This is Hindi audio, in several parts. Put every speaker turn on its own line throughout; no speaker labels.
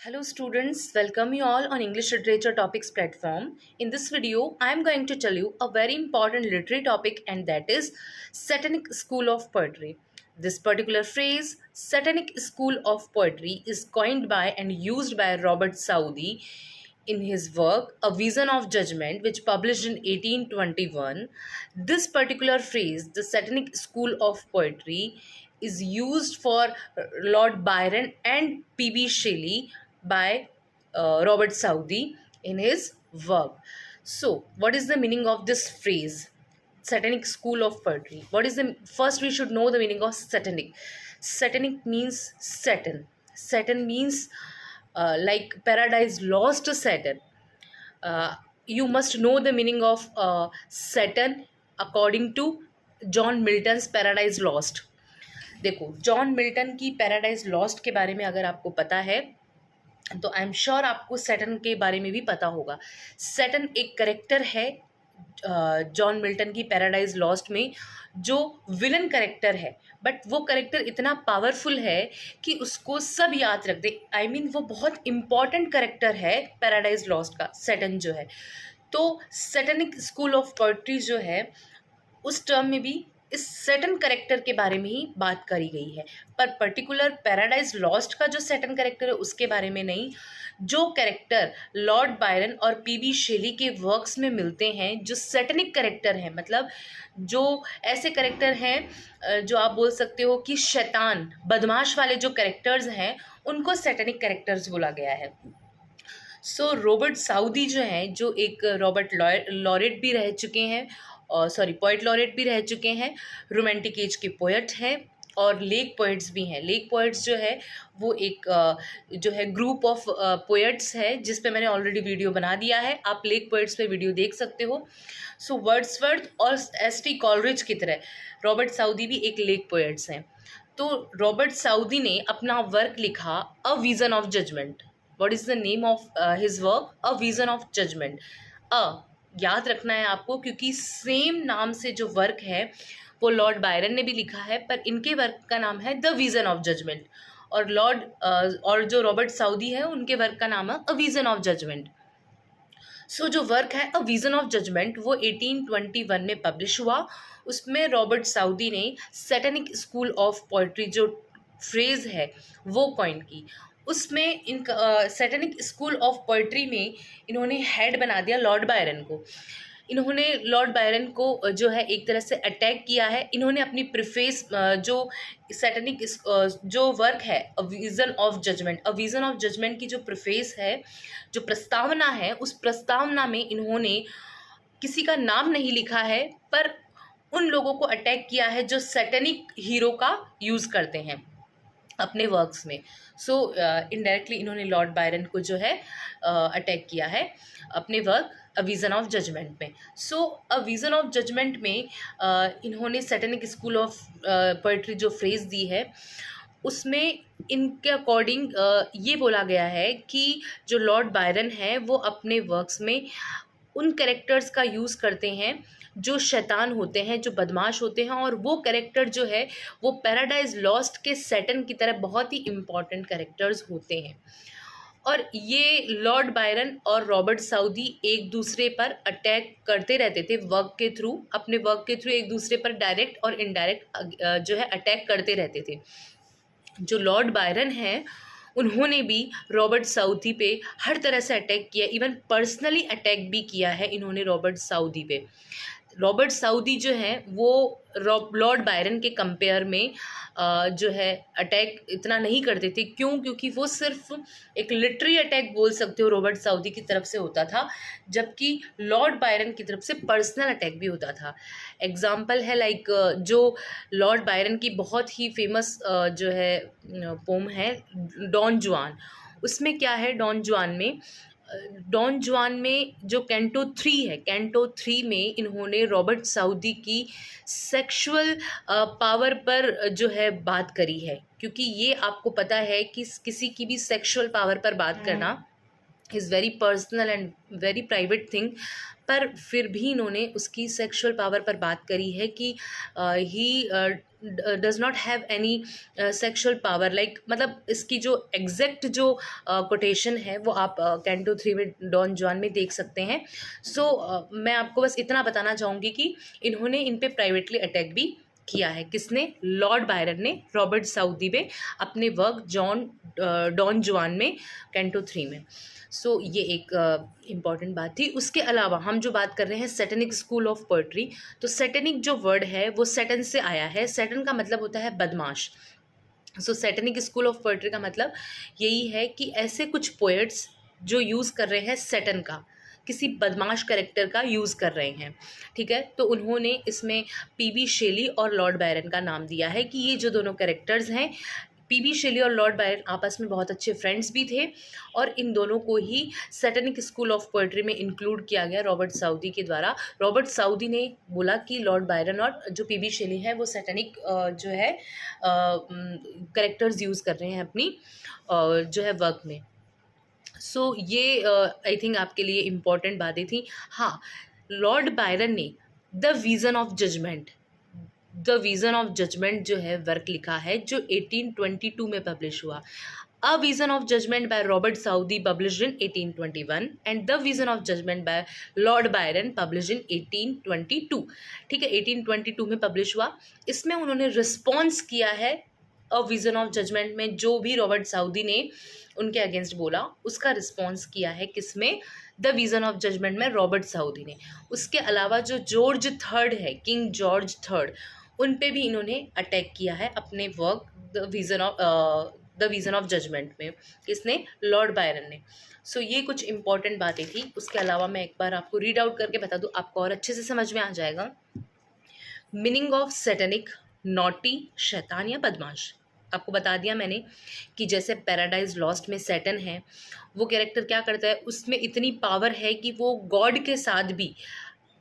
Hello students, welcome you all on English Literature Topics platform. In this video, I am going to tell you a very important literary topic, and that is Satanic School of Poetry. This particular phrase, Satanic School of Poetry, is coined by and used by Robert Southey in his work A Vision of Judgment, which published in 1821. This particular phrase, the Satanic School of Poetry, is used for Lord Byron and P.B. Shelley by Robert Southey in his work. So, what is the meaning of this phrase? Satanic School of Poetry. What is the first? We should know the meaning of satanic. Satanic means Satan. Satan means like Paradise Lost Satan. Uh, you must know the meaning of Satan according to John Milton's paradise lost. देखो, जॉन मिल्टन की पैराडाइज लॉस्ट के बारे में अगर आपको पता है तो आई एम श्योर आपको सैटर्न के बारे में भी पता होगा. सैटर्न एक करेक्टर है जॉन मिल्टन की पैराडाइज लॉस्ट में, जो विलन करेक्टर है, बट वो करेक्टर इतना पावरफुल है कि उसको सब याद रख दे. आई मीन वो बहुत इम्पॉर्टेंट करेक्टर है पैराडाइज लॉस्ट का, सैटर्न जो है. तो सैटनिक स्कूल ऑफ पोइट्री जो है, उस टर्म में भी इस सैटर्न करेक्टर के बारे में ही बात करी गई है, पर पर्टिकुलर पैराडाइज लॉस्ट का जो सैटर्न करेक्टर है उसके बारे में नहीं. जो कैरेक्टर लॉर्ड बायरन और पीबी शेली के वर्क्स में मिलते हैं, जो सैटनिक करेक्टर हैं, मतलब जो ऐसे करेक्टर हैं जो आप बोल सकते हो कि शैतान बदमाश वाले जो करेक्टर्स हैं, उनको सैटनिक करेक्टर्स बोला गया है. सो रॉबर्ट साउदी जो हैं, जो एक रॉबर्ट लॉरेट भी रह चुके हैं, पोएट लॉरेट भी रह चुके हैं, रोमांटिक एज के पोएट हैं और लेक पोएट्स भी हैं. लेक पोएट्स जो है वो एक जो है ग्रुप ऑफ पोएट्स है, जिस पे मैंने ऑलरेडी वीडियो बना दिया है. आप लेक पोएट्स पे वीडियो देख सकते हो. सो वर्ड्सवर्थ और एस.टी. कॉलरिज की तरह रॉबर्ट साउदी भी एक लेक पोएट्स हैं. तो रॉबर्ट साउदी ने अपना वर्क लिखा A Vision of Judgement. What is the name of his work? A Vision of Judgement. याद रखना है आपको, क्योंकि सेम नाम से जो वर्क है वो लॉर्ड बायरन ने भी लिखा है, पर इनके वर्क का नाम है द विजन ऑफ जजमेंट, और जो रॉबर्ट साउदी है उनके वर्क का नाम है अ विजन ऑफ जजमेंट. सो जो वर्क है अ विजन ऑफ जजमेंट वो 1821 में पब्लिश हुआ. उसमें रॉबर्ट साउदी ने सैटनिक स्कूल ऑफ पोइट्री जो फ्रेज है वो कॉइन की. उसमें इन सैटनिक स्कूल ऑफ पोइट्री में इन्होंने हेड बना दिया लॉर्ड बायरन को. इन्होंने लॉर्ड बायरन को जो है एक तरह से अटैक किया है. इन्होंने अपनी प्रिफेस जो सैटनिक जो वर्क है A Vision of Judgement, A Vision of Judgement की जो प्रिफेस है, जो प्रस्तावना है, उस प्रस्तावना में इन्होंने किसी का नाम नहीं लिखा है, पर उन लोगों को अटैक किया है जो सैटनिक हीरो का यूज़ करते हैं अपने वर्क्स में. सो इनडायरेक्टली इन्होंने लॉर्ड बायरन को जो है अटैक किया है अपने work A Vision of Judgement में. So A Vision of Judgement में इन्होंने सैटनिक स्कूल ऑफ पोइट्री जो फ्रेज दी है, उसमें इनके अकॉर्डिंग ये बोला गया है कि जो लॉर्ड बायरन है वो अपने वर्क्स में उन कैरेक्टर्स का यूज़ करते हैं जो शैतान होते हैं, जो बदमाश होते हैं, और वो कैरेक्टर जो है वो पैराडाइज लॉस्ट के सैटन की तरह बहुत ही इम्पॉर्टेंट कैरेक्टर्स होते हैं. और ये लॉर्ड बायरन और रॉबर्ट साउदी एक दूसरे पर अटैक करते रहते थे वर्क के थ्रू, अपने वर्क के थ्रू एक दूसरे पर डायरेक्ट और इनडायरेक्ट जो है अटैक करते रहते थे. जो लॉर्ड बायरन हैं उन्होंने भी रॉबर्ट साउदी पे हर तरह से अटैक किया, इवन पर्सनली अटैक भी किया है इन्होंने रॉबर्ट साउदी पे. रॉबर्ट साउदी जो है वो लॉर्ड बायरन के कंपेयर में जो है अटैक इतना नहीं करते थे. क्यों? क्योंकि वो सिर्फ एक लिटरेरी अटैक बोल सकते हो रॉबर्ट साउदी की तरफ से होता था, जबकि लॉर्ड बायरन की तरफ से पर्सनल अटैक भी होता था. एग्जाम्पल है लाइक जो लॉर्ड बायरन की बहुत ही फेमस जो है पोम है डॉन जुआन. उसमें क्या है, डॉन जुआन में जो कैंटो 3 है, कैंटो 3 में इन्होंने रॉबर्ट साउदी की सेक्सुअल पावर पर जो है बात करी है. क्योंकि ये आपको पता है कि किसी की भी सेक्सुअल पावर पर बात करना is very personal and very private thing, पर फिर भी इन्होंने उसकी सेक्सुअल पावर पर बात करी है कि he does not have any sexual power, like मतलब इसकी जो एग्जैक्ट जो कोटेशन है वो आप कैंटो 3 में डॉन जुआन में देख सकते हैं। मैं आपको बस इतना बताना चाहूँगी कि इन्होंने इन पे प्राइवेटली अटैक भी किया है। किसने? लॉर्ड बायरन ने रॉबर्ट साउदी पे अपने वर्क डॉन जुआन में कैंटो 3 में। ये एक इम्पॉर्टेंट बात थी। उसके अलावा हम जो बात कर रहे हैं सैटेनिक स्कूल ऑफ पोएट्री, तो सैटेनिक जो वर्ड है वो सैटन से आया है। सैटन का मतलब होता है बदमाश। सैटेनिक स्कूल ऑफ पोएट्री का मतलब यही है कि ऐसे कुछ पोएट्स जो यूज़ कर रहे हैं सैटन का, किसी बदमाश कैरेक्टर का यूज़ कर रहे हैं, ठीक है। तो उन्होंने इसमें पीबी शेली और लॉर्ड बायरन का नाम दिया है कि ये जो दोनों कैरेक्टर्स हैं, पीबी शेली और लॉर्ड बायरन आपस में बहुत अच्छे फ्रेंड्स भी थे, और इन दोनों को ही सैटेनिक स्कूल ऑफ पोएट्री में इंक्लूड किया गया रॉबर्ट साउदी के द्वारा। रॉबर्ट साउदी ने बोला कि लॉर्ड बायरन और जो पीबी शेली है वो सैटेनिक जो है कैरेक्टर्स यूज़ कर रहे हैं अपनी जो है वर्क में। ये आई थिंक आपके लिए इम्पॉर्टेंट बातें थी। हाँ, लॉर्ड बायरन ने द विज़न ऑफ जजमेंट जो है वर्क लिखा है, जो 1822 में पब्लिश हुआ। A vision of judgement by Robert Southey published in 1821 and the vision of judgement by Lord Byron published in 1822। ठीक है, 1822 में पब्लिश हुआ। इसमें उन्होंने रिस्पॉन्स किया है अ विज़न ऑफ जजमेंट में, जो भी रॉबर्ट साउदी ने उनके अगेंस्ट बोला उसका रिस्पॉन्स किया है किसमें? द विज़न ऑफ जजमेंट में रॉबर्ट साउदी ने। उसके अलावा जो जॉर्ज थर्ड है, किंग जॉर्ज थर्ड, उन पे भी इन्होंने अटैक किया है अपने work The vision of Judgement में। किसने? लॉर्ड बायरन ने। ये कुछ इंपॉर्टेंट बातें थी। उसके अलावा मैं एक बार आपको रीड आउट करके बता दूँ, आपको और अच्छे से समझ में आ जाएगा। मीनिंग ऑफ सैटेनिक, नॉटी, शैतान या बदमाश। आपको बता दिया मैंने कि जैसे पैराडाइज लॉस्ट में सैटन है, वो कैरेक्टर क्या करता है, उसमें इतनी पावर है कि वो गॉड के साथ भी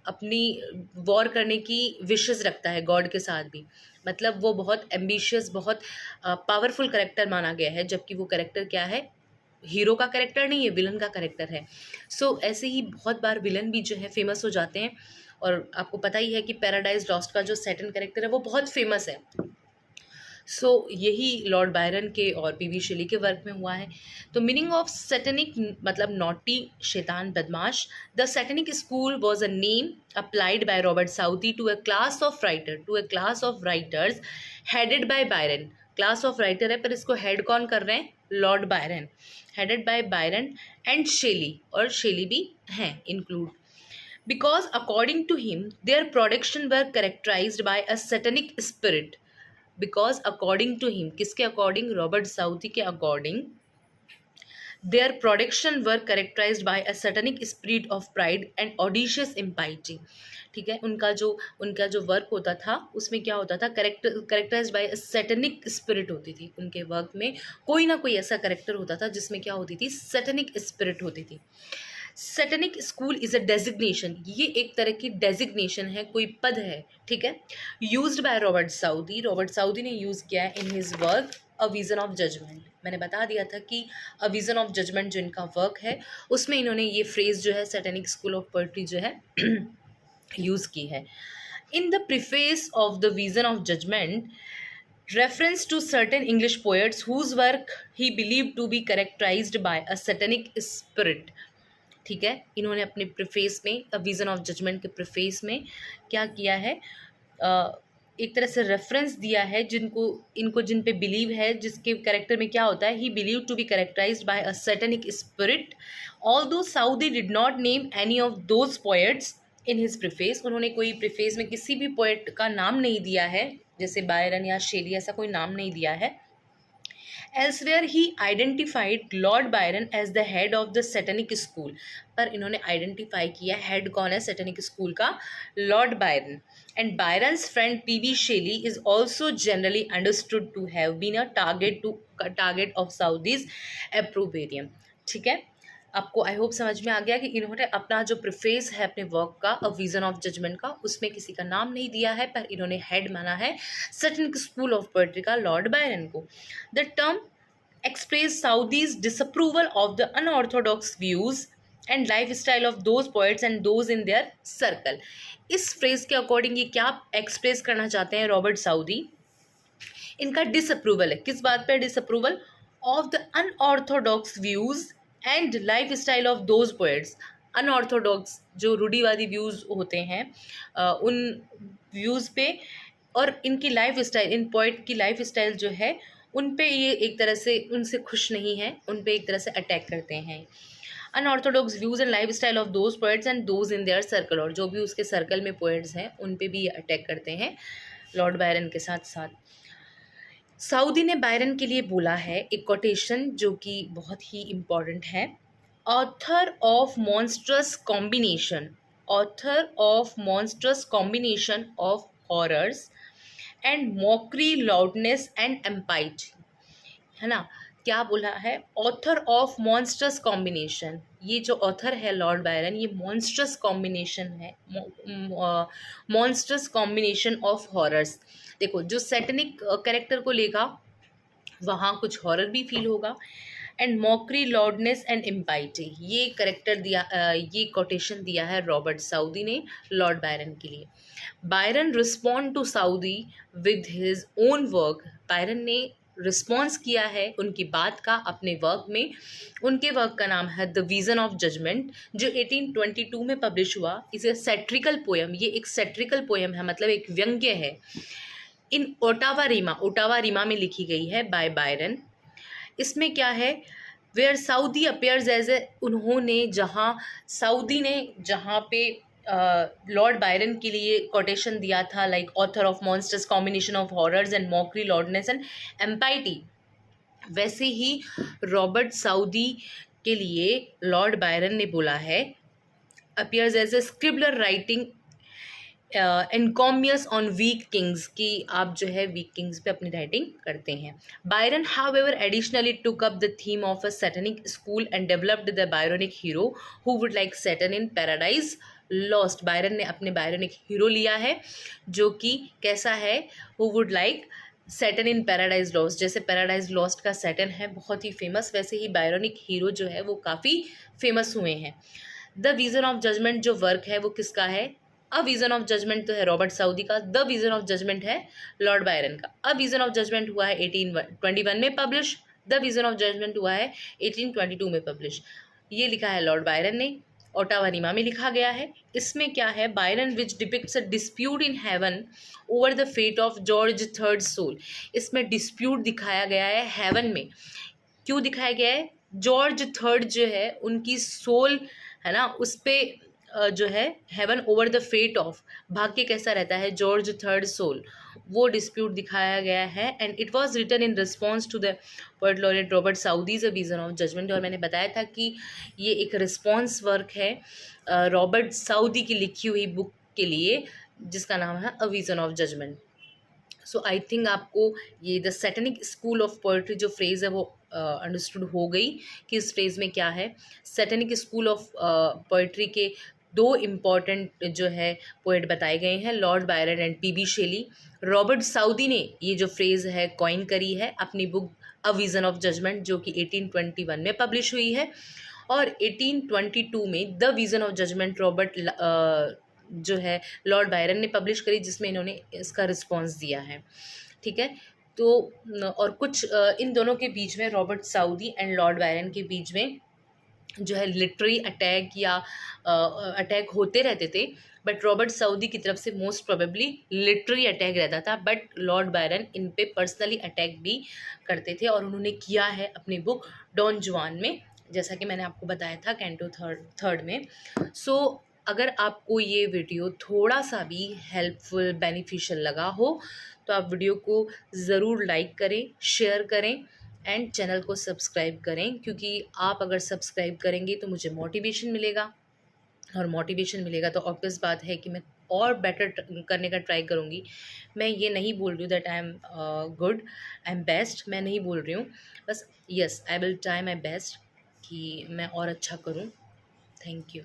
अपनी वॉर करने की विशेस रखता है, गॉड के साथ भी। मतलब वो बहुत एम्बिशियस, बहुत पावरफुल कैरेक्टर माना गया है, जबकि वो कैरेक्टर क्या है? हीरो का कैरेक्टर नहीं है, विलन का कैरेक्टर है। ऐसे ही बहुत बार विलन भी जो है फेमस हो जाते हैं, और आपको पता ही है कि पैराडाइज लॉस्ट का जो सैटन कैरेक्टर है वो बहुत फेमस है। यही लॉर्ड बायरन के और पीबी शेली के वर्क में हुआ है। तो मीनिंग ऑफ सैटेनिक मतलब नॉटी, शैतान, बदमाश। The satanic school was a name applied by Robert Southey to a class of writers headed by Byron. Class of writer है, पर इसको हेड कौन कर रहे हैं? Lord Byron. Headed by Byron and Shelley, और शेली भी हैं include. Because according to him, their production were characterized by a satanic spirit. Because according to him, किसके according? रॉबर्ट साउदी के according, their production were characterized by a satanic spirit of pride and audacious impiety. ठीक है, उनका जो वर्क होता था उसमें क्या होता था? करेक्टराइज्ड बाय सैटेनिक स्पिरिट होती थी। उनके वर्क में कोई ना कोई ऐसा करेक्टर होता था जिसमें क्या होती थी? सैटेनिक स्पिरिट होती थी। Satanic school is a designation, ये एक तरह की डेजिग्नेशन है, कोई पद है, ठीक है। यूज्ड बाय रॉबर्ट साउदी ने यूज़ किया है in his work A vision of Judgement. मैंने बता दिया था कि अ विज़न ऑफ जजमेंट जो इनका वर्क है उसमें इन्होंने ये फ्रेज़ जो है सैटेनिक स्कूल ऑफ पोएट्री जो है यूज़ की है। In the preface of the vision of Judgement, reference to certain English poets whose work he believed to be characterized by a satanic spirit. ठीक है, इन्होंने अपने प्रीफेस में विज़न ऑफ जजमेंट के प्रीफेस में क्या किया है? एक तरह से रेफरेंस दिया है जिन पे बिलीव है, जिसके कैरेक्टर में क्या होता है? He believe to be characterised by a satanic spirit. Although Southey did not name any of those poets in his preface. उन्होंने कोई प्रीफेस में किसी भी पोएट का नाम नहीं दिया है, जैसे बायरन या शेली, ऐसा कोई नाम नहीं दिया है। Elsewhere he identified Lord Byron as the head of the Satanic school, पर इन्होंने आइडेंटिफाई किया हेड कौन है सैटेनिक स्कूल का? Lord Byron. And Byron's friend PB Shelley is also generally understood to have been a target of Southey's opprobrium. ठीक है, आपको आई होप समझ में आ गया कि इन्होंने अपना जो प्रीफेस है अपने वर्क का अ विज़न ऑफ जजमेंट का, उसमें किसी का नाम नहीं दिया है, पर इन्होंने हेड माना है सैटेनिक स्कूल ऑफ पोएट्री का लॉर्ड बायरन को। The term express Saudi's disapproval of the unorthodox views and life style of those poets and those in their circle. इस फ्रेज के अकॉर्डिंग ये क्या एक्सप्रेस करना चाहते हैं रॉबर्ट साउदी? इनका डिसअप्रूवल है, किस बात पे disapproval? Of the unorthodox views and life style of those poets. Unorthodox जो रूढ़िवादी व्यूज होते हैं उन व्यूज पे, और इनकी लाइफ स्टाइल, इन पोइट की लाइफ स्टाइल जो है उन पे ये एक तरह से उनसे खुश नहीं है, उन पे एक तरह से अटैक करते हैं। Unorthodox views and life style of those poets and those in their circle, और जो भी उसके सर्कल में पोएट्स हैं उन पे भी ये अटैक करते हैं लॉर्ड बायरन के साथ साथ। साउदी ने बायरन के लिए बोला है एक कोटेशन जो कि बहुत ही इम्पॉर्टेंट है। Author of monstrous combination, author of monstrous combination of horrors and mockery loudness and impiety, है ना? क्या बोला है? Author of monstrous combination. ये जो ऑथर है लॉर्ड बायरन, ये मॉन्स्ट्रस कॉम्बिनेशन है, मॉन्स्ट्रस कॉम्बिनेशन ऑफ हॉरर्स। देखो, जो सैटनिक कैरेक्टर को लेगा वहाँ कुछ हॉरर भी फील होगा। And mockery loudness and impiety, ये करेक्टर दिया, ये कोटेशन दिया है रॉबर्ट साउदी ने लॉर्ड बायरन के लिए। Byron respond to Southey with his own work, Byron ने रिस्पॉन्स किया है उनकी बात का अपने वर्क में। उनके वर्क का नाम है द विजन ऑफ जजमेंट, जो 1822 में पब्लिश हुआ। इसे सेट्रिकल पोएम, ये एक सेट्रिकल पोएम है, मतलब एक व्यंग्य है, इन ओटावा रीमा में लिखी गई है बाय बायरन। इसमें क्या है? Where Southey appears as a, उन्होंने जहाँ साउदी ने जहाँ पे लॉर्ड बायरन के लिए कोटेशन दिया था, like author of monsters combination of horrors and mockery loudness and impiety, वैसे ही रॉबर्ट साउदी के लिए लॉर्ड बायरन ने बोला है appears as a scribbler writing encomiums on weak kings, कि आप जो है वीक किंग्स पे अपनी राइटिंग करते हैं। Byron however additionally took up the theme of a satanic school and developed the Byronic hero who would like Satan in Paradise Lost. Byron ने अपने बायरोनिक हीरो लिया है जो कि कैसा है? Who would like Satan in Paradise Lost, जैसे पैराडाइज लॉस्ट का सैटन है बहुत ही फेमस, वैसे ही बायरोनिक हीरो जो है वो काफ़ी फेमस हुए हैं। द विजन ऑफ जजमेंट जो वर्क है वो किसका है? अ विजन ऑफ जजमेंट तो है रॉबर्ट साउदी का, द विजन ऑफ जजमेंट है लॉर्ड बायरन का। अ विजन ऑफ जजमेंट हुआ है 1821 में publish, The Vision of Judgement हुआ है 1822 में पब्लिश। ये लिखा है लॉर्ड बायरन ने, ओटावा रीमा में लिखा गया है। इसमें क्या है? Byron which depicts a dispute in heaven over the fate of George Third soul. इसमें डिस्प्यूट दिखाया गया है हेवन में। क्यों दिखाया गया है? जॉर्ज थर्ड जो है उनकी सोल है ना, उस पर जो है heaven over the fate of, भाग्य कैसा रहता है जॉर्ज थर्ड सोल, वो डिस्प्यूट दिखाया गया है। And it was written in response to the poet laureate Robert Southey's A Vision of Judgement. और मैंने बताया था कि ये एक रिस्पॉन्स वर्क है रॉबर्ट साउदी की लिखी हुई बुक के लिए जिसका नाम है A Vision of Judgement. So I think आपको ये the Satanic School of poetry जो फ्रेज़ है वो अंडरस्टूड हो गई कि इस फ्रेज़ में क्या है। सैटनिक स्कूल ऑफ पोएट्री के दो इम्पॉर्टेंट जो है पोएट बताए गए हैं, Lord Byron and P B. Shelley. Robert Southey ने ये जो फ्रेज़ है कॉइन करी है अपनी book A Vision of Judgement जो कि 1821 में पब्लिश हुई है, और 1822 में The Vision of Judgement Robert जो है लॉर्ड बायरन ने पब्लिश करी, जिसमें इन्होंने इसका रिस्पॉन्स दिया है। ठीक है, तो और कुछ इन दोनों के बीच में, Robert Southey and Lord Byron के बीच में जो है लिटरेरी अटैक या अटैक होते रहते थे, बट रॉबर्ट साउदी की तरफ से मोस्ट प्रोबेबली लिटरेरी अटैक रहता था, बट लॉर्ड बायरन इन पे पर्सनली अटैक भी करते थे, और उन्होंने किया है अपनी बुक डॉन जुआन में, जैसा कि मैंने आपको बताया था कैंटो थर्ड में। सो अगर आपको ये वीडियो थोड़ा सा भी हेल्पफुल बेनिफिशियल लगा हो तो आप वीडियो को ज़रूर लाइक करें, शेयर करें एंड चैनल को सब्सक्राइब करें, क्योंकि आप अगर सब्सक्राइब करेंगे तो मुझे मोटिवेशन मिलेगा, और मोटिवेशन मिलेगा तो ऑब्वियस बात है कि मैं और बेटर करने का ट्राई करूँगी। मैं ये नहीं बोल रही हूँ that I am good, I am best, मैं नहीं बोल रही हूँ, बस yes I will try my best कि मैं और अच्छा करूँ। Thank you.